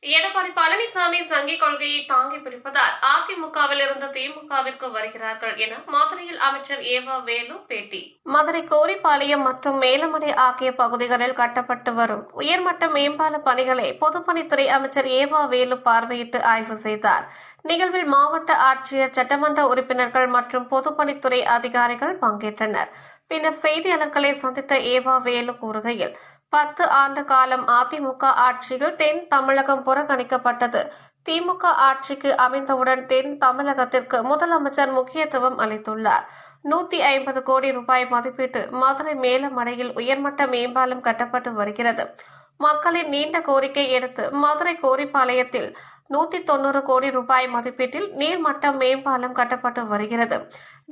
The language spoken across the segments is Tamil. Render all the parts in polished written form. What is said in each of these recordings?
எடப்பாடி பழனிசாமி சங்கி கொள்கையை தாங்கி பிடிப்பதால் அதிமுகவில் இருந்து திமுகவிற்கு வருகிறார்கள் என மதுரையில் அமைச்சர் ஏவா வேலு பேட்டி. மதுரை கோரிப்பாளையம் மற்றும் மேலமடை ஆகிய பகுதிகளில் கட்டப்பட்டு வரும் உயர்மட்ட மேம்பால பணிகளை பொதுப்பணித்துறை அமைச்சர் ஏவா வேலு பார்வையிட்டு ஆய்வு செய்தார். நிகழ்வில் மாவட்ட ஆட்சியர், சட்டமன்ற உறுப்பினர்கள் மற்றும் பொதுப்பணித்துறை அதிகாரிகள் பங்கேற்றனர். பின்னர் செய்தியாளர்களை சந்தித்த ஏவா வேலு கூறுகையில், 10 ஆண்டு காலம் அதிமுக ஆட்சியில் தென் தமிழகம் புறக்கணிக்கப்பட்டது. திமுக ஆட்சிக்கு அமைந்தவுடன் தென் தமிழகத்திற்கு முதலமைச்சர் முக்கியத்துவம் அளித்துள்ளார். 150 கோடி ரூபாய் மதிப்பீட்டு மதுரை மேலமடையில் உயர்மட்ட மேம்பாலம் கட்டப்பட்டு வருகிறது. மக்களின் நீண்ட கோரிக்கை எடுத்து மதுரை கோரிப்பாளையத்தில் 190 கோடி ரூபாய் மதிப்பீட்டில் நீர்மட்ட மேம்பாலம் கட்டப்பட்டு வருகிறது.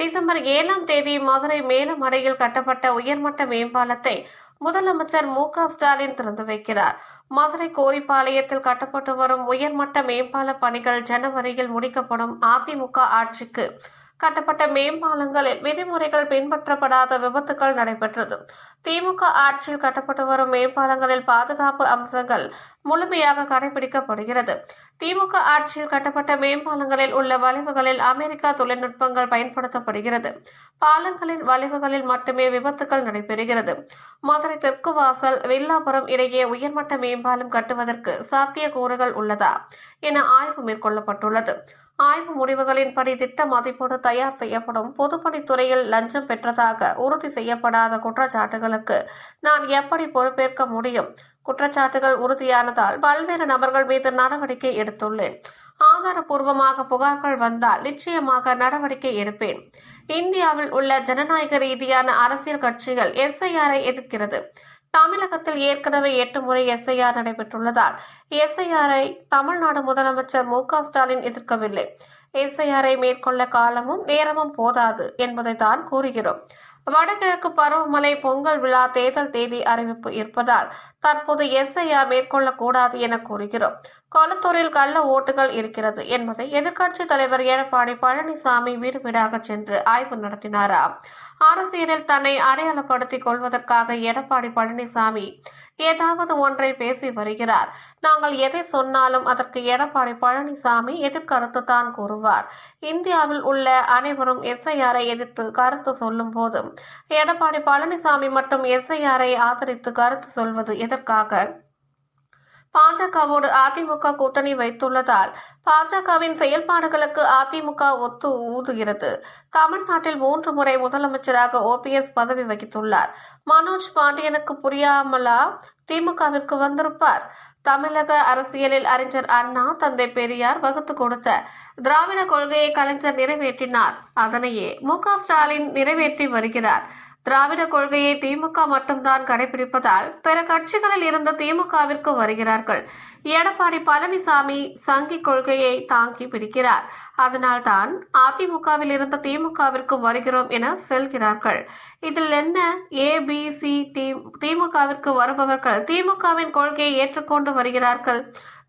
டிசம்பர் 7ஆம் தேதி மதுரை மேலமடையில் கட்டப்பட்ட உயர்மட்ட மேம்பாலத்தை முதலமைச்சர் மு.க.ஸ்டாலின் திறந்து வைக்கிறார். மதுரை கோரிப்பாளையத்தில் கட்டப்பட்டு வரும் உயர்மட்ட மேம்பால பணிகள் ஜனவரியில் முடிக்கப்படும். அதிமுக ஆட்சிக்கு கட்டப்பட்ட மேம்பாலங்களில் விதிமுறைகள் பின்பற்றப்படாத விபத்துகள் நடைபெற்றது. திமுக ஆட்சியில் கட்டப்பட்டு வரும் மேம்பாலங்களில் பாதுகாப்பு அம்சங்கள் முழுமையாக கடைபிடிக்கப்படுகிறது. திமுக ஆட்சியில் கட்டப்பட்ட மேம்பாலங்களில் உள்ள வளைவுகளில் அமெரிக்கா தொழில்நுட்பங்கள் பயன்படுத்தப்படுகிறது. பாலங்களின் வளைவுகளில் மட்டுமே விபத்துகள் நடைபெறுகிறது. மதுரை தெற்கு வாசல், வில்லாபுரம் இடையே உயர்மட்ட மேம்பாலம் கட்டுவதற்கு சாத்தியக்கூறுகள் உள்ளதா என ஆய்வு மேற்கொள்ளப்பட்டுள்ளது. ஆய்வு முடிவுகளின்படி திட்ட மதிப்பீடு தயார் செய்யப்படும். பொதுப்பணித்துறையில் லஞ்சம் பெற்றதாக உறுதி செய்யப்படாத குற்றச்சாட்டுகளுக்கு நான் எப்படி பொறுப்பேற்க முடியும்? குற்றச்சாட்டுகள் உறுதியானதால் பல்வேறு நபர்கள் மீது நடவடிக்கை எடுத்துள்ளேன். ஆதாரப்பூர்வமாக புகார்கள் வந்தால் நிச்சயமாக நடவடிக்கை எடுப்பேன். இந்தியாவில் உள்ள ஜனநாயக ரீதியான அரசியல் கட்சிகள் எஸ்ஐஆரை எதிர்க்கிறது. தமிழகத்தில் ஏற்கனவே 8 முறை எஸ்ஐஆர் நடைபெற்றுள்ளதால் எஸ்ஐஆரை தமிழ்நாடு முதலமைச்சர் மு.க.ஸ்டாலின் எதிர்க்கவில்லை. எஸ்ஐஆரை மேற்கொள்ள காலமும் நேரமும் போதாது என்பதை தான் கூறுகிறோம். வடகிழக்கு பருவமழை, பொங்கல் விழா, தேர்தல் தேதி அறிவிப்பு இருப்பதால் தற்போது எஸ்ஐஆர் மேற்கொள்ளக்கூடாது என கூறுகிறோம். கொளத்தூரில் கள்ள ஓட்டுகள் இருக்கிறது என்பதை எதிர்க்கட்சி தலைவர் எடப்பாடி பழனிசாமி வீடு வீடாக சென்று ஆய்வு நடத்தினாராம். அரசியலில் தன்னை அடையாளப்படுத்திக் கொள்வதற்காக எடப்பாடி பழனிசாமி ஏதாவது ஒன்றை பேசி வருகிறார். நாங்கள் எதை சொன்னாலும் அதற்கு எடப்பாடி பழனிசாமி எதிர்கருத்து தான் கூறுவார். இந்தியாவில் உள்ள அனைவரும் எஸ்ஐஆரை எதிர்த்து கருத்து சொல்லும் போதும் எடப்பாடி பழனிசாமி மட்டும் எஸ்ஐஆரை ஆதரித்து கருத்து சொல்வது எதற்காக? பாஜகவோடு அதிமுக கூட்டணி வைத்துள்ளதால் பாஜகவின் செயல்பாடுகளுக்கு அதிமுக ஒத்து ஊதுகிறது. தமிழ்நாட்டில் 3 முறை முதலமைச்சராக ஓபிஎஸ் பதவி வகித்துள்ளார். மனோஜ் பாண்டியனுக்கு புரியாமலா திமுகவிற்கு வந்திருப்பார்? தமிழக அரசியலில் அறிஞர் அண்ணா, தந்தை பெரியார் வகுத்து கொடுத்த திராவிட கொள்கையை கலைஞர் நிறைவேற்றினார். அதனையே மு.க.ஸ்டாலின் நிறைவேற்றி வருகிறார். திராவிட கொள்கையை திமுக மட்டும்தான் கடைபிடிப்பதால் பிற கட்சிகளில் இருந்து திமுகவிற்கு வருகிறார்கள். எடப்பாடி பழனிசாமி சங்கி கொள்கையை தாங்கி பிடிக்கிறார். அதனால்தான் அதிமுகவில் இருந்து திமுகவிற்கு வருகிறோம் என செல்கிறார்கள். இதில் என்ன ABC டீம்? திமுகவிற்கு வருபவர்கள் திமுகவின் கொள்கையை ஏற்றுக்கொண்டு வருகிறார்கள்.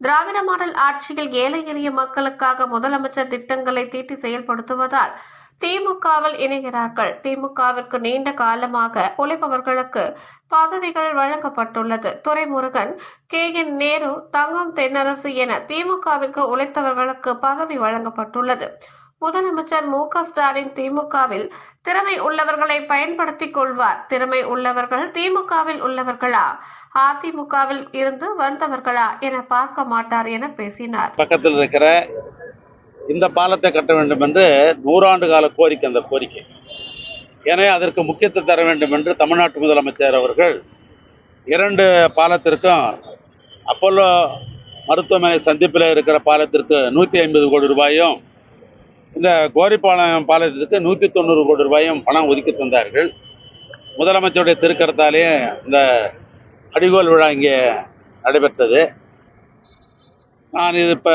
திராவிட மாடல் ஆட்சியில் ஏழை எளிய மக்களுக்காக முதலமைச்சர் திட்டங்களை தீட்டி செயல்படுத்துவதால் திமுகவில் இணைகிறார்கள். திமுகவிற்கு நீண்ட காலமாக உழைப்பவர்களுக்கு பதவிகள் வழங்கப்பட்டுள்ளது. துரைமுருகன், KN நேரு, தங்கம் தென்னரசு என திமுகவிற்கு உழைத்தவர்களுக்கு பதவி வழங்கப்பட்டுள்ளது. முதலமைச்சர் மு.க.ஸ்டாலின் திமுகவில் திறமை உள்ளவர்களை பயன்படுத்திக் கொள்வார். திறமை உள்ளவர்கள் திமுகவில் உள்ளவர்களா, அதிமுகவில் இருந்து வந்தவர்களா என பார்க்க மாட்டார் என பேசினார். பக்கத்தில் இருக்கிற இந்த பாலத்தை கட்ட வேண்டும் என்று 100 ஆண்டு கால கோரிக்கை. அந்த கோரிக்கை எனவே அதற்கு முக்கியத்துவம் தர வேண்டும் என்று தமிழ்நாட்டு முதலமைச்சர் அவர்கள் 2 பாலத்திற்கும், அப்போலோ மருத்துவமனை சந்திப்பில் இருக்கிற பாலத்திற்கு 150 கோடி ரூபாயும், இந்த கோரிப்பாளையம் பாலத்திற்கு 190 கோடி ரூபாயும் பணம் ஒதுக்கி தந்தார்கள். முதலமைச்சருடைய திருக்கரத்தாலே இந்த அடிகோல் விழா இங்கே நடைபெற்றது. நான் இது இப்போ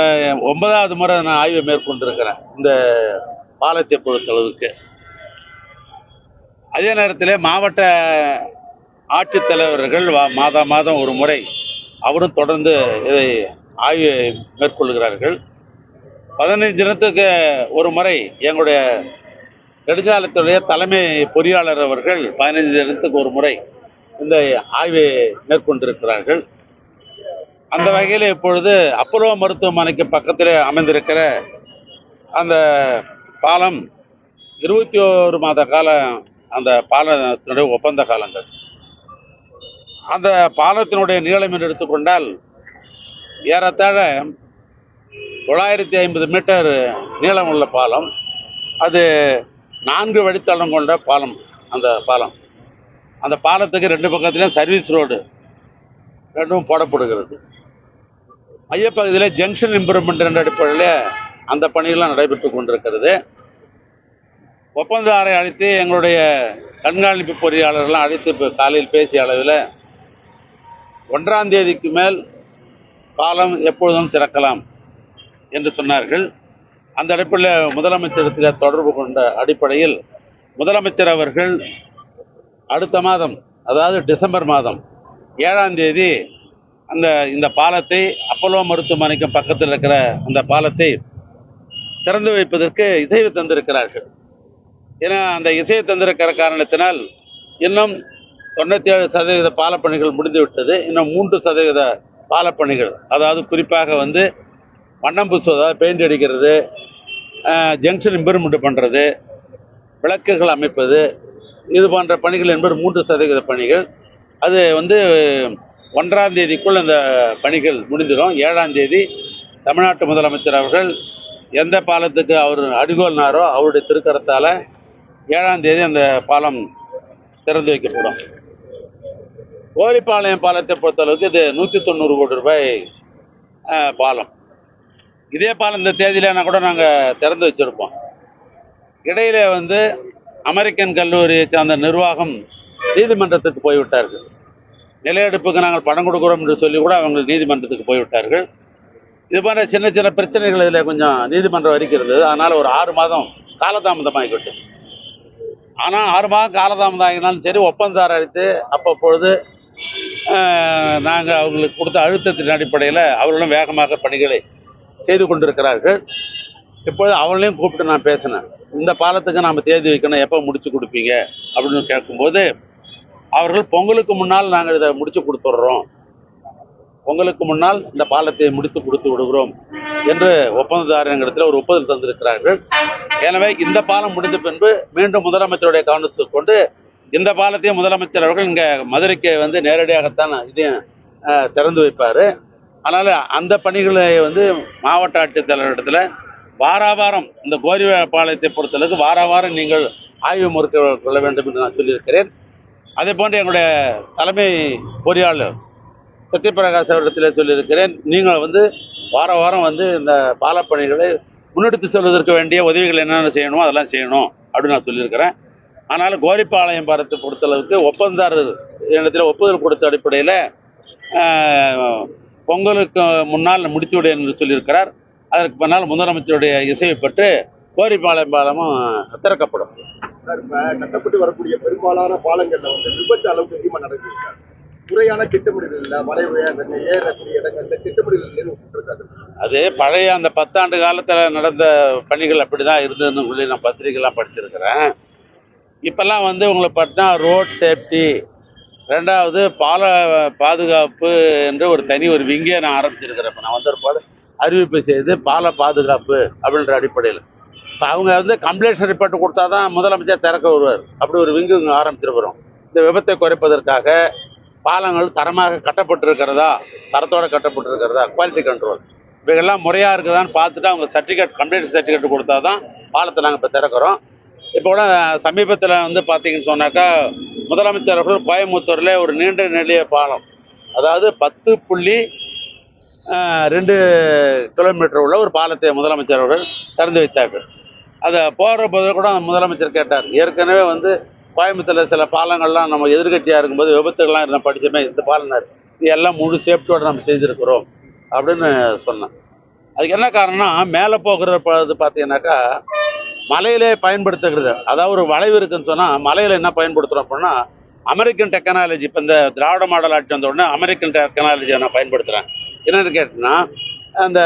9வது முறை நான் ஆய்வை மேற்கொண்டிருக்கிறேன் இந்த பாலத்தை பொறுத்தளவுக்கு. அதே நேரத்தில் மாவட்ட ஆட்சித்தலைவர்கள் மாதம் ஒரு முறை அவரும் தொடர்ந்து இதை ஆய்வு மேற்கொள்கிறார்கள். 15 தினத்துக்கு ஒரு முறை எங்களுடைய நெடுஞ்சாலைத்துடைய தலைமை பொறியாளர் அவர்கள் 15 தினத்துக்கு ஒரு முறை இந்த ஆய்வை மேற்கொண்டிருக்கிறார்கள். அந்த வகையில் இப்பொழுது அப்போலோ மருத்துவமனைக்கு பக்கத்தில் அமைந்திருக்கிற அந்த பாலம் 21 மாத காலம் அந்த பாலத்தினுடைய ஒப்பந்த காலங்கள். அந்த பாலத்தினுடைய நீளம் என்று எடுத்துக்கொண்டால் ஏறத்தாழ 950 மீட்டர் நீளம் உள்ள பாலம். அது 4 வழித்தடம் கொண்ட பாலம். அந்த பாலத்துக்கு 2 பக்கத்திலும் சர்வீஸ் ரோடு ரெண்டும் போடப்படுகிறது. மையப்பகுதியில் ஜங்ஷன் இம்ப்ரூவ்மெண்ட் என்ற அடிப்படையில் அந்த பணிகள்லாம் நடைபெற்று கொண்டிருக்கிறது. ஒப்பந்ததாரை அழைத்து எங்களுடைய கண்காணிப்பு பொறியாளர்கள்லாம் அழைத்து இப்போ காலையில் பேசிய அளவில் 1ஆம் தேதிக்கு மேல் பாலம் எப்பொழுதும் திறக்கலாம் என்று சொன்னார்கள். அந்த அடிப்படையில் முதலமைச்சரிடத்தில் தொடர்பு கொண்ட அடிப்படையில் முதலமைச்சர் அவர்கள் அடுத்த மாதம், அதாவது டிசம்பர் மாதம் 7ஆம் தேதி இந்த பாலத்தை அப்போலோ மருத்துவமனைக்கு பக்கத்தில் இருக்கிற அந்த பாலத்தை திறந்து வைப்பதற்கு இசைவு தந்திருக்கிறார்கள். ஏன்னா அந்த இசையை தந்திருக்கிற காரணத்தினால் இன்னும் 97% பாலப்பணிகள் முடிந்துவிட்டது. இன்னும் 3% பாலப்பணிகள், அதாவது குறிப்பாக வண்ணம் பூசுவதா, பெயிண்ட் அடிக்கிறது, ஜங்ஷன் இம்ப்ரூவ்மெண்ட் பண்ணுறது, விளக்குகள் அமைப்பது, இது போன்ற பணிகள் என்பது 3% பணிகள். அது 1ஆம் தேதிக்குள் அந்த பணிகள் முடிந்துடும். 7ஆம் தேதி தமிழ்நாட்டு முதலமைச்சர் அவர்கள் எந்த பாலத்துக்கு அவர் அடிகோல்னாரோ அவருடைய திருக்கரத்தால் 7ஆம் தேதி அந்த பாலம் திறந்து வைக்கப்படும். கோரிப்பாளையம் பாலத்தை பொறுத்தளவுக்கு இது 190 கோடி ரூபாய் பாலம். இதே பாலம் இந்த தேதியிலனா கூட நாங்கள் திறந்து வச்சுருப்போம். இடையில அமெரிக்கன் கல்லூரியை சார்ந்த நிர்வாகம் நீதிமன்றத்துக்கு போய்விட்டார்கள். நிலையெடுப்புக்கு நாங்கள் பணம் கொடுக்குறோம் என்று சொல்லி கூட அவங்க நீதிமன்றத்துக்கு போய்விட்டார்கள். இது போன்ற சின்ன சின்ன பிரச்சனைகள் இதில் கொஞ்சம் நீதிமன்றம் வரைக்கும் இருந்தது. அதனால் ஒரு 6 மாதம் காலதாமதமாகிவிட்டது. ஆனால் 6 மாதம் காலதாமதம் ஆகினாலும் சரி, ஒப்பந்ததாரர் அழைத்து அப்பப்பொழுது நாங்கள் அவங்களுக்கு கொடுத்த அழுத்தத்தின் அடிப்படையில் அவர்களும் வேகமாக பணிகளை செய்து கொண்டிருக்கிறார்கள். இப்பொழுது அவங்களையும் கூப்பிட்டு நான் பேசினேன். இந்த பாலத்துக்கு நாம் தேதி வைக்கணும், எப்போ முடிச்சு கொடுப்பீங்க அப்படின்னு கேட்கும்போது அவர்கள் பொங்கலுக்கு முன்னால் நாங்கள் இதை முடிச்சு கொடுத்துட்றோம், பொங்கலுக்கு முன்னால் இந்த பாலத்தை முடித்து கொடுத்து விடுகிறோம் என்று ஒப்பந்ததாரங்களிடத்தில் ஒரு ஒப்புதல் தந்திருக்கிறார்கள். எனவே இந்த பாலம் முடிந்த பின்பு மீண்டும் முதலமைச்சருடைய கவனத்துக்கு கொண்டு இந்த பாலத்தையும் முதலமைச்சர் அவர்கள் இங்கே மதுரைக்கு நேரடியாகத்தான் இதையும் திறந்து வைப்பார். அதனால் அந்த பணிகளை மாவட்ட ஆட்சித்தலைவரிடத்தில் வாராவாரம் இந்த கோரி பாலத்தை பொறுத்தளவுக்கு வாராவாரம் நீங்கள் ஆய்வு மேற்கொள்ள வேண்டும் என்று நான் சொல்லியிருக்கிறேன். அதே போன்று எங்களுடைய தலைமை பொறியாளர் சத்யபிரகாஷ் அவரிடத்தில் சொல்லியிருக்கிறேன். நீங்கள் வார வாரம் இந்த பாலப்பணிகளை முன்னெடுத்து செல்வதற்கு வேண்டிய உதவிகள் என்னென்ன செய்யணுமோ அதெல்லாம் செய்யணும் அப்படின்னு நான் சொல்லியிருக்கிறேன். ஆனால் கோரிப்பாளையம் பாலத்தை பொறுத்தளவுக்கு ஒப்பந்ததாரர் இடத்துல ஒப்புதல் கொடுத்த அடிப்படையில் பொங்கலுக்கு முன்னால் முடித்துவிடு என்று சொல்லியிருக்கிறார். அதற்கு பின்னால் முதலமைச்சருடைய இசையை பெற்று கோரிப்பாளையம் பாலமும் திறக்கப்படும். சார், இப்போ கட்டப்பட்டு வரக்கூடிய பெரும்பாலான பாலங்களில் விபத்து அளவுக்கு அதிகமாக நடந்திருக்காங்க. முறையான திட்டமிடல் இல்லை, மழை ஏறக்கூடிய இடங்கள்ல திட்டமிடல். அது பழைய அந்த 10 ஆண்டு காலத்தில் நடந்த பணிகள் அப்படி தான் இருந்ததுன்னு சொல்லி நான் பத்திரிகைலாம் படிச்சிருக்கிறேன். இப்போல்லாம் உங்களை பார்த்தா ரோட் சேஃப்டி, 2வது பால பாதுகாப்பு என்று ஒரு தனி ஒரு விங்கே நான் ஆரம்பிச்சிருக்கிறேன். இப்போ நான் ஒரு அறிவிப்பை செய்து பால பாதுகாப்பு அப்படின்ற அடிப்படையில் இப்போ அவங்க கம்ப்ளைண்ட் ரிப்போர்ட் கொடுத்தா தான் முதலமைச்சர் திறக்க வருவார். அப்படி ஒரு விங்கு ஆரம்பிச்சிருக்கிறோம். இந்த விபத்தை குறைப்பதற்காக பாலங்கள் தரமாக கட்டப்பட்டிருக்கிறதா, தரத்தோடு கட்டப்பட்டிருக்கிறதா, குவாலிட்டி கண்ட்ரோல் இவைகள்லாம் முறையாக இருக்குதான்னு பார்த்துட்டு அவங்க கம்ப்ளைண்ட் சர்டிஃபிகேட் கொடுத்தா தான் பாலத்தை நாங்கள் இப்போ திறக்கிறோம். இப்போ கூட சமீபத்தில் பார்த்தீங்கன்னு சொன்னாக்கா முதலமைச்சர் அவர்கள் கோயம்புத்தூரில் ஒரு நீண்ட நெடிய பாலம், அதாவது 10.2 கிலோமீட்டர் உள்ள ஒரு பாலத்தை முதலமைச்சர் அவர்கள் திறந்து வைத்தார்கள். அதை போகிற போது கூட முதலமைச்சர் கேட்டார், ஏற்கனவே கோயம்புத்தூரில் சில பாலங்கள்லாம் நம்ம எதிர்கட்சியாக இருக்கும்போது விபத்துகள்லாம் இருந்த படிச்சுமே இந்த பாலனார் இது எல்லாம் முழு சேஃப்டியோடு நம்ம செய்திருக்கிறோம் அப்படின்னு சொன்னேன். அதுக்கு என்ன காரணம்னா மேலே போகிறது பார்த்தீங்கன்னாக்கா மலையிலே பயன்படுத்துகிறது. அதாவது ஒரு வளைவு இருக்குன்னு சொன்னால் மலையில் என்ன பயன்படுத்துகிறோம் அப்படின்னா அமெரிக்கன் டெக்னாலஜி. இப்போ இந்த திராவிட மாடல் ஆட்சி வந்த உடனே அமெரிக்கன் டெக்னாலஜியை நான் பயன்படுத்துகிறேன். என்னென்னு கேட்டேன்னா அந்த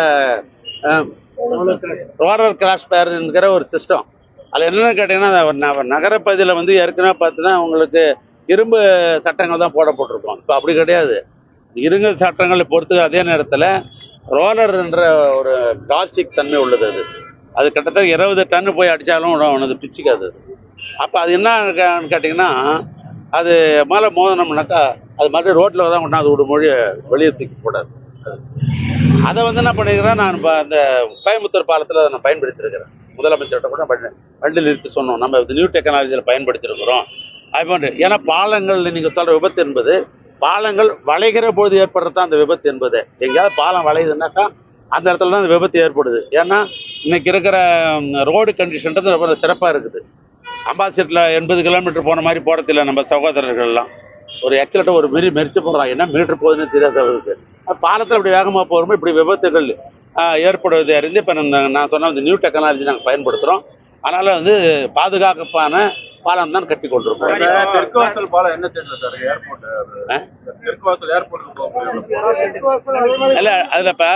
ரோலர் கிராஸ் பேர் என்கிற ஒரு சிஸ்டம். அதில் என்னென்னு கேட்டிங்கன்னா நகரப்பகுதியில் ஏற்கனவே பார்த்தீங்கன்னா உங்களுக்கு இரும்பு சட்டங்கள் தான் போடப்பட்டிருக்கோம். இப்போ அப்படி கிடையாது. இருங்க சட்டங்களை பொறுத்து அதே நேரத்தில் ரோலர் என்ற ஒரு பிளாஸ்டிக் தன்மை உள்ளது. அது கிட்டத்தட்ட 20 டன் போய் அடித்தாலும் அது பிச்சுக்காது. அப்போ அது என்ன கேட்டிங்கன்னா, அது மேலே மோதினோம்னாக்கா அது மாதிரி ரோட்டில் தான் கொண்டாந்து ஒரு மொழியை வெளியே தூக்கி போடாது. அதை என்ன பண்ணிக்கிறேன், நான் இப்போ அந்த கோயம்புத்தூர் பாலத்தில் அதை நான் பயன்படுத்தியிருக்கிறேன். முதலமைச்சர்கிட்ட கூட வண்டி நிறுத்தி சொன்னோம், நம்ம நியூ டெக்னாலஜியில் பயன்படுத்தியிருக்கிறோம். அது மாதிரி ஏன்னா பாலங்கள் நீங்கள் சொல்கிற விபத்து என்பது பாலங்கள் வளைகிற பொழுது ஏற்படுறது தான் அந்த விபத்து என்பது. எங்கேயாவது பாலம் வளையுதுன்னாக்கா அந்த இடத்துல தான் அந்த விபத்து ஏற்படுது. ஏன்னா இன்னைக்கு இருக்கிற ரோடு கண்டிஷன்றது ரொம்ப சிறப்பாக இருக்குது. அம்பாசிடரில் 80 கிலோமீட்டர் போன மாதிரி போகிறதில்ல நம்ம சகோதரர்கள்லாம். ஒரு எக்ஸலேட்டர் ஒரு மெரிச்சு போடுறாங்க, என்ன மீட்டர் போகுதுன்னு தெரியாத அவருக்கு. பாலத்தில் இப்படி வேகமாக போகிறோமோ இப்படி விபத்துகள் ஏற்படுவதை அறிந்து இப்போ நான் சொன்ன அந்த நியூ டெக்னாலஜி நாங்கள் பயன்படுத்துகிறோம். அதனால் பாதுகாப்பான பாலம் தான் கட்டி கொண்டிருக்கோம். தெற்கு வாசல் பாலம் என்ன தெரியல சார், ஏர்போர்ட் தெற்கு வாசல் ஏர்போர்ட்டுக்கு இல்லை, அதில் இப்போ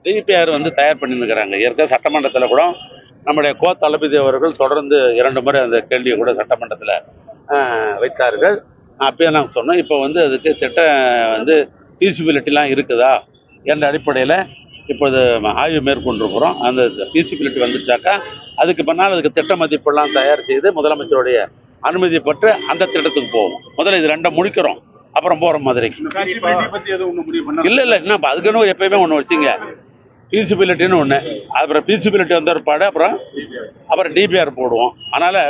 டிபிஆர் தயார் பண்ணிருக்கிறாங்க. ஏற்கனவே சட்டமன்றத்தில் கூட நம்முடைய தளபதி அவர்கள் தொடர்ந்து 2 முறை அந்த கேள்வியை கூட சட்டமன்றத்தில் வைத்தார்கள். அப்பயே நாங்கள் சொன்னோம், இப்போ அதுக்கு திட்டம் ஃபீஸிபிலிட்டிலாம் இருக்குதா என்ற அடிப்படையில் இப்போது ஆய்வு மேற்கொண்டிருக்கிறோம். அந்த ஃபீஸிபிலிட்டி வந்துட்டாக்கா அதுக்கு பின்னால் அதுக்கு திட்ட மதிப்பெல்லாம் தயார் செய்து முதலமைச்சருடைய அனுமதி பெற்று அந்த திட்டத்துக்கு போவோம். முதல்ல இது 2 முடிக்கிறோம், அப்புறம் போகிற மதுரைக்கு. இல்லை இன்னும் அதுக்குன்னு எப்பயுமே ஒன்று வச்சுங்க, ஃபீஸிபிலிட்டின்னு ஒன்று, அப்புறம் ஃபீஸிபிலிட்டி வந்த ஒருபாடு அப்புறம் டிபிஆர் போடுவோம். அதனால்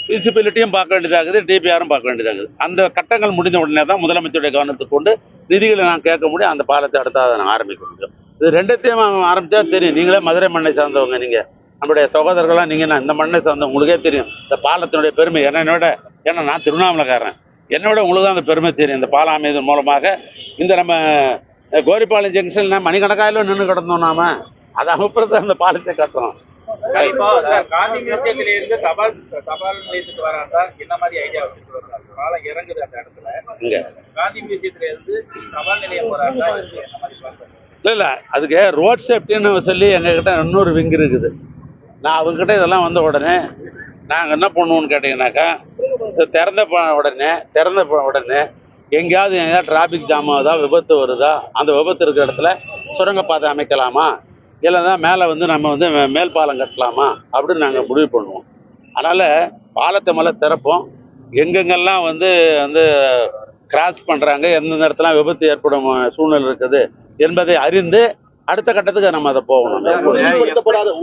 ஃபீஸிபிலிட்டியும் பார்க்க வேண்டியதாகுது, டிபிஆரும் பார்க்க வேண்டியதாகுது. அந்த கட்டங்கள் முடிந்த உடனே தான் முதலமைச்சருடைய கவனத்துக்கு கொண்டு நிதிகளை நான் கேட்க முடியும், அந்த பாலத்தை அடுத்த நான் ஆரம்பிக்க முடியும். இது 2த்தையும் ஆரம்பித்தா தெரியும். நீங்களே மதுரை மண்ணை சார்ந்தவங்க, நீங்கள் நம்முடைய சகோதரர்களாக நீங்கள் இந்த மண்ணை சார்ந்த உங்களுக்கே தெரியும் இந்த பாலத்தினுடைய பெருமை. என்னோட ஏன்னா நான் திருவண்ணாமலைக்காரன், என்னோட உங்களுக்கு தான் அந்த பெருமை தெரியும். இந்த பாலம் அமைதல் மூலமாக இந்த நம்ம கோரிப்பாளையம் ஜங்ஷன் மணிக்கணக்காயிலும் நின்று கிடந்தோம். நாம அதை அப்புறத்தை அந்த பாலத்தை கட்டுறோம். காந்தி மியூசியத்திலிருந்து தபால் நிலையத்துக்கு வராங்க, என்ன மாதிரி ஐடியா வச்சுட்டு வர்றாங்க? பாலம் இறங்குது அந்த இடத்துல, காந்தி மியூசியத்துல இருந்து தபால் நிலையம் போறாங்க, என்ன மாதிரி பார்க்குறாங்க? இல்லை அதுக்கு ரோட் சேஃப்டின்னு சொல்லி எங்ககிட்ட இன்னொரு விங்கு இருக்குது. நான் அவங்ககிட்ட இதெல்லாம் வந்த உடனே நாங்கள் என்ன பண்ணுவோம்னு கேட்டிங்கனாக்கா, திறந்த உடனே எங்கேயாவது டிராஃபிக் ஜாம் ஆகுதா, விபத்து வருதா, அந்த விபத்து இருக்கிற இடத்துல சுரங்கப்பாதை அமைக்கலாமா, இல்லைன்னா மேலே நம்ம மேல் பாலம் கட்டலாமா அப்படின்னு நாங்கள் முடிவு பண்ணுவோம். அதனால் பாலத்தை மேலே திறப்போம். எங்கெங்கெல்லாம் கிராஸ் பண்ணுறாங்க, எந்தெந்த இடத்துல விபத்து ஏற்படும் சூழ்நிலை இருக்குது என்பதை அறிந்து அடுத்த கட்டத்துக்கு நம்ம அதை போகணும்.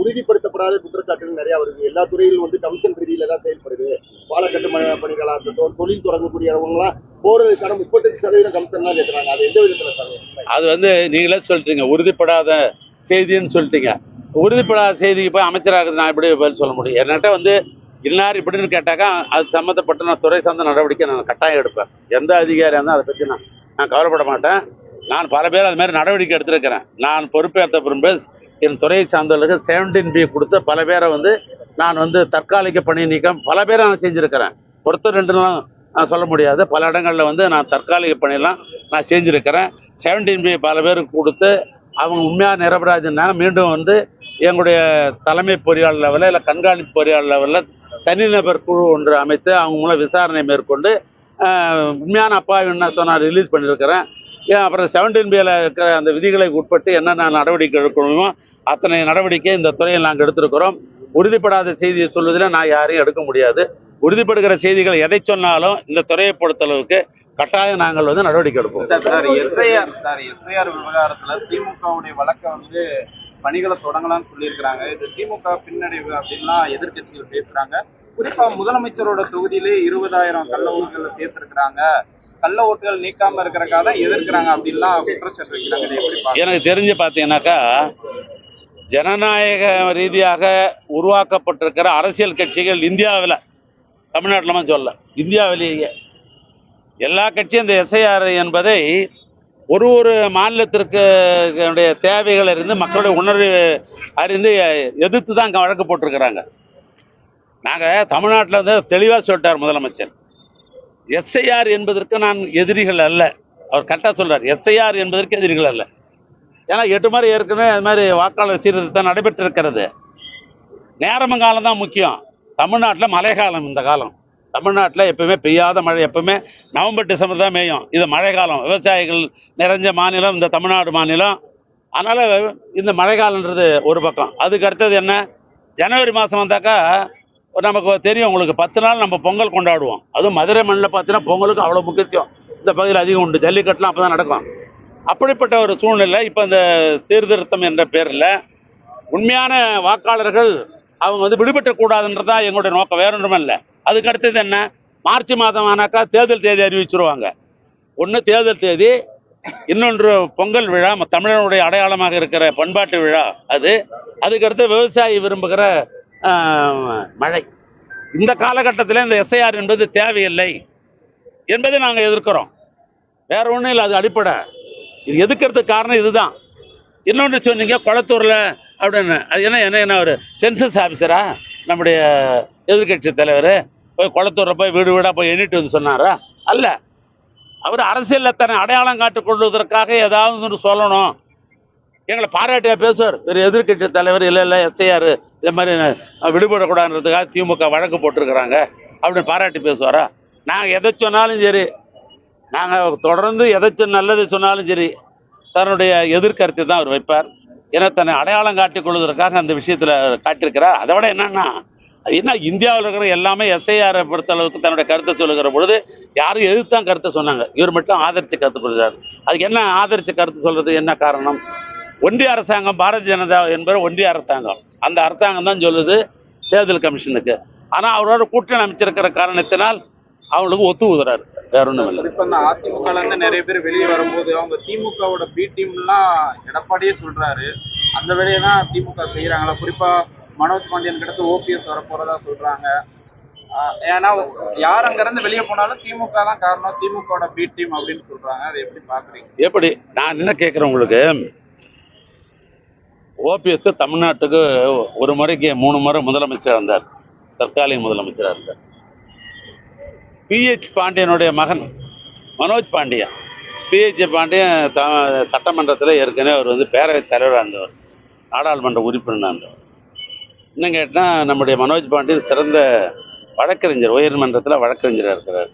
உறுதிப்படுத்தப்படாத குற்றச்சாட்டுகள் நிறைய வருது. எல்லா துறையிலும் கமிஷன் ரீதியில தான் செயல்படுது. பால கட்டுமான பணிகளா இருக்கட்டும், தொழில் தொடங்கக்கூடியவங்களாம் போறதுக்கான 38% கமிஷன் தான் கேட்கறாங்க. அது எந்த விதத்துல சார்? அது நீங்களே சொல்லிட்டீங்க, உறுதிப்படாத செய்தின்னு சொல்லிட்டீங்க. உறுதிப்படாத செய்திக்கு போய் அமைச்சராக நான் எப்படி பதில் சொல்ல முடியும்? என்கிட்ட இன்னார் இப்படின்னு கேட்டாக்கா அது சம்மந்தப்பட்ட நான் துறை சார்ந்த நடவடிக்கை நான் கட்டாயம் எடுப்பேன். எந்த அதிகாரியாக இருந்தால் அதை பற்றி நான் கவலைப்பட மாட்டேன். நான் பல பேர் அது மாதிரி நடவடிக்கை எடுத்திருக்கிறேன். நான் பொறுப்பேற்ற பிறகு என் துறையை சார்ந்தவர்களுக்கு 17B கொடுத்து பல பேரை நான் தற்காலிக பணி நீக்கம் பல பேரை நான் செஞ்சுருக்கிறேன். ஒருத்தர் 2லாம் நான் சொல்ல முடியாது. பல இடங்களில் நான் தற்காலிக பணியெல்லாம் நான் செஞ்சுருக்கிறேன். 17B பல பேருக்கு கொடுத்து அவங்க உண்மையாக நிரபராஜனாங்க மீண்டும் எங்களுடைய தலைமை பொறியாளர் லெவலில் இல்லை கண்காணிப்பு பொறியாளர் லெவலில் தனிநபர் குழு ஒன்று அமைத்து அவங்க மூலம் விசாரணை மேற்கொண்டு உண்மையான அப்பாவி என்ன சொன்னால் ரிலீஸ் பண்ணியிருக்கிறேன். அப்புறம் 17Bயில் இருக்கிற அந்த விதிகளை உட்பட்டு என்னென்ன நடவடிக்கை எடுக்கணுமோ அத்தனை நடவடிக்கை இந்த துறையில் நாங்கள் எடுத்திருக்கிறோம். உறுதிப்படாத செய்தியை சொல்வதில் நான் யாரையும் எடுக்க முடியாது. உறுதிப்படுகிற செய்திகள் எதை சொன்னாலும் இந்த துறையை பொறுத்தளவுக்கு கட்டாயம் நாங்கள் நடவடிக்கை எடுப்போம். எஸ்ஐஆர் விவகாரத்துல திமுகவுடைய வழக்கை பணிகளை தொடங்கலாம்னு சொல்லியிருக்கிறாங்க. இது திமுக பின்னடைவு அப்படின்லாம் எதிர்கட்சிகள் பேசுறாங்க. குறிப்பா முதலமைச்சரோட தொகுதியிலே 20,000 கள்ள ஓட்டுகளை சேர்த்திருக்கிறாங்க, கள்ள ஓட்டுகள் நீக்காம இருக்கிறக்காக தான் எதிர்க்கிறாங்க அப்படின்லாம் குற்றச்சாட்டு வைக்கிறாங்க. எனக்கு தெரிஞ்சு பார்த்தீங்கன்னாக்கா ஜனநாயக ரீதியாக உருவாக்கப்பட்டிருக்கிற அரசியல் கட்சிகள் இந்தியாவில் தமிழ்நாட்டில் சொல்ல இந்தியாவிலேயே எல்லா கட்சியும் இந்த எஸ்ஐஆர் என்பதை ஒரு மாநிலத்திற்கு தேவைகள் இருந்து மக்களுடைய உணர்வு அறிந்து எதிர்த்து தான் வழக்கு போட்டிருக்கிறாங்க. நாங்கள் தமிழ்நாட்டில் தெளிவாக சொல்லிட்டார் முதலமைச்சர், எஸ்ஐஆர் என்பதற்கு நான் எதிரிகள் அல்ல. அவர் கரெக்டாக சொல்கிறார், எஸ்ஐஆர் என்பதற்கு எதிரிகள் அல்ல. ஏன்னா 8 முறை ஏற்கனவே அது மாதிரி வாக்காளர் சீர்திருத்தம் நடைபெற்றிருக்கிறது. நேரமும் காலம் தான் முக்கியம். தமிழ்நாட்டில் மழை காலம் இந்த காலம், தமிழ்நாட்டில் எப்பவுமே பெய்யாத மழை, எப்பவுமே நவம்பர் டிசம்பர் தான் மேயும். இது மழை காலம், விவசாயிகள் நிறைஞ்ச மாநிலம் இந்த தமிழ்நாடு மாநிலம். அதனால் இந்த மழை காலன்றது ஒரு பக்கம். அதுக்கு அடுத்தது என்ன, ஜனவரி மாதம் வந்தாக்கா நமக்கு தெரியும், உங்களுக்கு 10 நாள் நம்ம பொங்கல் கொண்டாடுவோம். அதுவும் மதுரை மண்ணில் பார்த்தீங்கன்னா பொங்கலுக்கு அவ்வளோ முக்கியத்துவம் இந்த பகுதியில் அதிகம் உண்டு. ஜல்லிக்கட்டுலாம் அப்போ தான் நடக்கும். அப்படிப்பட்ட ஒரு சூழ்நிலை இப்போ இந்த சீர்திருத்தம் என்ற பேரில் உண்மையான வாக்காளர்கள் அவங்க வந்து விடுபட்டக்கூடாதுன்றது தான் எங்களுடைய நோக்கம், வேற ஒன்றுமே இல்லை. அதுக்கு அடுத்தது என்ன, மார்ச் மாதம் ஆனாக்கா தேர்தல் தேதி அறிவிச்சிருவாங்க. ஒன்று தேர்தல் தேதி, இன்னொன்று பொங்கல் விழா, தமிழனுடைய அடையாளமாக இருக்கிற பண்பாட்டு விழா அது. அதுக்கடுத்து விவசாயி விரும்புகிற மழை. இந்த காலகட்டத்தில் இந்த எஸ்ஐஆர் என்பது தேவையில்லை என்பதை நாங்கள் எதிர்க்கிறோம். வேற ஒன்றும் இல்லை, அது அடிப்படை. இது எதுக்கிறதுக்கு காரணம் இதுதான். இன்னொன்று சொன்னீங்க குளத்தூரில் அப்படின்னு, அது என்ன ஒரு சென்சஸ் ஆஃபீஸரா நம்முடைய எதிர்கட்சி தலைவர் போய் குளத்தூரில் போய் வீடு வீடாக போய் எண்ணிட்டு வந்து சொன்னாரா? அல்ல, அவர் அரசியலில் தன்னை அடையாளம் காட்டிக் கொள்வதற்காக ஏதாவது ஒன்று சொல்லணும், எங்களை பாராட்டியா பேசுவார். ஒரு எதிர்கட்சி தலைவர் இல்லை எஸ்ஐஆர் இது மாதிரி விடுபடக்கூடாதுன்றதுக்காக திமுக வழக்கு போட்டிருக்கிறாங்க அப்படின்னு பாராட்டி பேசுவாரா? நாங்கள் எதை சொன்னாலும் சரி, நாங்கள் தொடர்ந்து எதை நல்லது சொன்னாலும் சரி, தன்னுடைய எதிர்கருத்தை தான் அவர் வைப்பார். ஏன்னா தன்னை அடையாளம் காட்டிக் கொள்வதற்காக அந்த விஷயத்தில் காட்டியிருக்கிறார். அதை விட என்னன்னா, என்ன இந்தியாவில் இருக்கிற எல்லாமே எஸ்ஐஆரை பொறுத்தளவுக்கு தன்னுடைய கருத்தை சொல்லுகிற பொழுது யாரும் எதிர்த்தான் கருத்தை சொன்னாங்க, இவர் மட்டும் ஆதரித்து கருத்து கொடுத்தார். அதுக்கு என்ன ஆதரித்து கருத்து சொல்றது என்ன காரணம்? ஒன்றிய அரசாங்கம், பாரதிய ஜனதா என்பது ஒன்றிய அரசாங்கம், அந்த அரசாங்கம் தான் சொல்லுது தேர்தல் கமிஷனுக்கு. ஆனால் அவரோட கூட்டணி அமைச்சிருக்கிற காரணத்தினால் அவங்களுக்கு ஒத்து ஊதுறாரு, வேற ஒன்றும் இல்லை. இப்போ இந்த அதிமுகலேருந்து நிறைய பேர் வெளியே வரும்போது அவங்க திமுகவோட பி டீம்லாம் எடப்பாடியே சொல்றாரு, அந்த வேலையை தான் திமுக செய்கிறாங்களா? குறிப்பாக மனோஜ் பாண்டியன் கிட்ட ஓபிஎஸ் வரப்போறதா சொல்றாங்க. ஏன்னா யார் அங்கிருந்து வெளியே போனாலும் திமுக தான் காரணம், திமுகவோட பி டீம் அப்படின்னு சொல்றாங்க. அதை எப்படி பாக்குறீங்க? எப்படி, நான் என்ன கேட்குறேன் உங்களுக்கு, ஓபிஎஸ் தமிழ்நாட்டுக்கு ஒரு முறைக்கு 3 முறை முதலமைச்சர் இருந்தார், தற்காலிக முதலமைச்சராக இருந்தார். பிஹெச் பாண்டியனுடைய மகன் மனோஜ் பாண்டியன், பிஹெச் பாண்டியன் சட்டமன்றத்தில் ஏற்கனவே அவர் வந்து பேரவைத் தலைவராக இருந்தவர், நாடாளுமன்ற உறுப்பினராக இருந்தவர். இன்னும் கேட்டால் நம்முடைய மனோஜ் பாண்டியன் சிறந்த வழக்கறிஞர், உயர்மன்றத்தில் வழக்கறிஞராக இருக்கிறார்.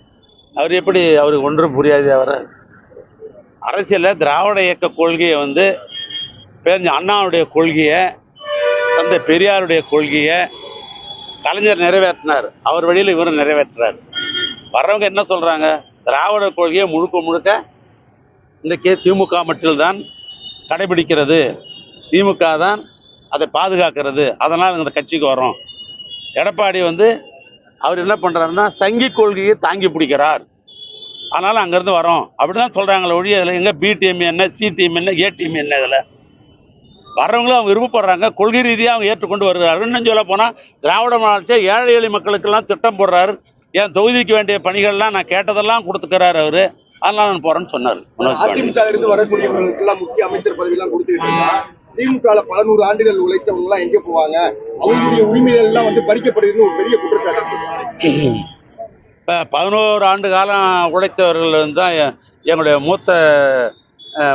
அவர் எப்படி அவருக்கு ஒன்றும் புரியாது? அவரை அரசியலில் திராவிட இயக்க கொள்கையை வந்து அண்ணாவுடைய கொள்கையை, தந்தை பெரியாருடைய கொள்கையை கலைஞர் நிறைவேற்றினார், அவர் வழியில் இவரும் நிறைவேற்றுறார். வர்றவங்க என்ன சொல்கிறாங்க, திராவிட கொள்கையை முழுக்க முழுக்க இன்றைக்கி திமுக மட்டும்தான் கடைபிடிக்கிறது, திமுக தான் அதை பாதுகாக்கிறது, அதனால் இந்த கட்சிக்கு வரோம். எடப்பாடி வந்து அவர் என்ன பண்ணுறாருன்னா சங்கி கொள்கையை தாங்கி பிடிக்கிறார், அதனால் அங்கேருந்து வரோம் அப்படி தான் சொல்கிறாங்களே ஒழிய அதில் எங்கே பி டீம் என்ன, சி டீம் என்ன, ஏ டீம் என்ன, இதில் வர்றவங்களும் அவங்க விருப்பப்படுறாங்க, கொள்கை ரீதியாக அவங்க ஏற்றுக்கொண்டு வருகிறார்கள். இன்னும் சொல்ல போனால் திராவிட மாநிலத்தை ஏழை எளிய மக்களுக்கெல்லாம் திட்டம் போடுறாரு, என் தொகுதிக்கு வேண்டிய பணிகள்லாம் நான் கேட்டதெல்லாம் கொடுத்துக்கிறாரு அவரு, அதெல்லாம் நான் போறேன்னு சொன்னார். அதிமுக இருந்து வரக்கூடியவர்களுக்கெல்லாம் முக்கிய அமைச்சர் பதவியெல்லாம் கொடுத்துட்டு இருந்தா, திமுக பல 100 ஆண்டுகள் உழைச்சவங்க எல்லாம் எங்கே போவாங்க, அவங்களுடைய உரிமைகள் எல்லாம் வந்து பறிக்கப்படுதுன்னு ஒரு பெரிய குற்றச்சாட்டு. 11 ஆண்டு காலம் உழைத்தவர்கள் தான் எங்களுடைய மூத்த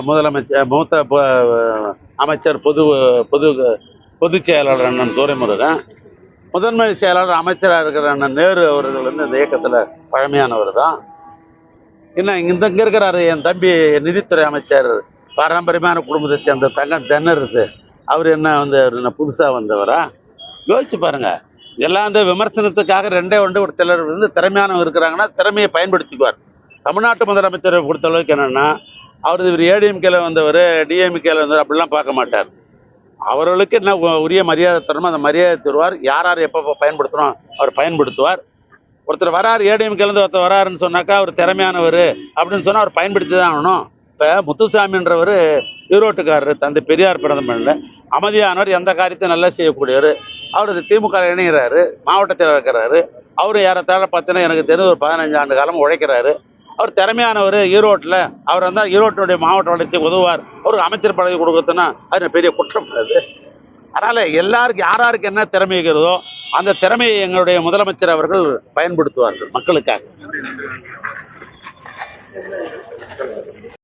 முதலமைச்சர், மூத்த அமைச்சர், பொதுச் செயலாளர் அண்ணன் துரைமுருகன், முதன்மை செயலாளர் அமைச்சராக இருக்கிற அண்ணன் நேரு அவர்கள் வந்து இந்த இயக்கத்தில் பழமையானவர் தான். இன்னும் இங்கே இருக்கிறாரு என் தம்பி நிதித்துறை அமைச்சர், பாரம்பரியமான குடும்பத்தை சேர்ந்த தங்கம் தென்னரசு, அவர் என்ன வந்து என்ன புதுசாக வந்தவரா? யோசிச்சு பாருங்க. இதெல்லாம் அந்த விமர்சனத்துக்காக ஒரு சிலர் வந்து திறமையானவங்க இருக்கிறாங்கன்னா திறமையை பயன்படுத்திக்குவார். தமிழ்நாட்டு முதலமைச்சரை பொறுத்தளவுக்கு என்னென்னா, அவர் இவர் ஏடிஎம்கேல வந்தவர், டிஎம்கேல வந்தவர் அப்படிலாம் பார்க்க மாட்டார். அவர்களுக்கு என்ன உரிய மரியாதை தரணுமோ அந்த மரியாதை தருவார். யார் எப்போ பயன்படுத்தணும் அவர் பயன்படுத்துவார். ஒருத்தர் வராரு, ஏடிஎம்கேலேருந்து ஒருத்தர் வராருன்னு சொன்னாக்கா அவர் திறமையானவர் அப்படின்னு சொன்னால் அவர் பயன்படுத்தி தான் ஆகணும். இப்போ முத்துசாமின்றவர் ஈரோட்டுக்காரர், தந்தை பெரியார் பிறந்த மண்ணில் அமைதியானவர், எந்த காரியத்தையும் நல்லா செய்யக்கூடியவர். அவர் திமுக இணைகிறாரு, மாவட்ட செயலர் இருக்கிறாரு. அவரும் ஏறத்தாழ பார்த்தீங்கன்னா எனக்கு தெரிஞ்ச ஒரு 15 ஆண்டு காலம் உழைக்கிறாரு. அவர் திறமையானவர். ஈரோட்டில் அவர் வந்தால் ஈரோட்டினுடைய மாவட்ட வளர்ச்சிக்கு உதவுவார். அவருக்கு அமைச்சர் பதவி கொடுக்குறதுன்னா அது பெரிய குற்றம் அது. அதனால் எல்லாருக்கும் யாராருக்கு என்ன திறமை இருக்கிறதோ அந்த திறமையை எங்களுடைய முதலமைச்சர் அவர்கள் பயன்படுத்துவார்கள் மக்களுக்காக.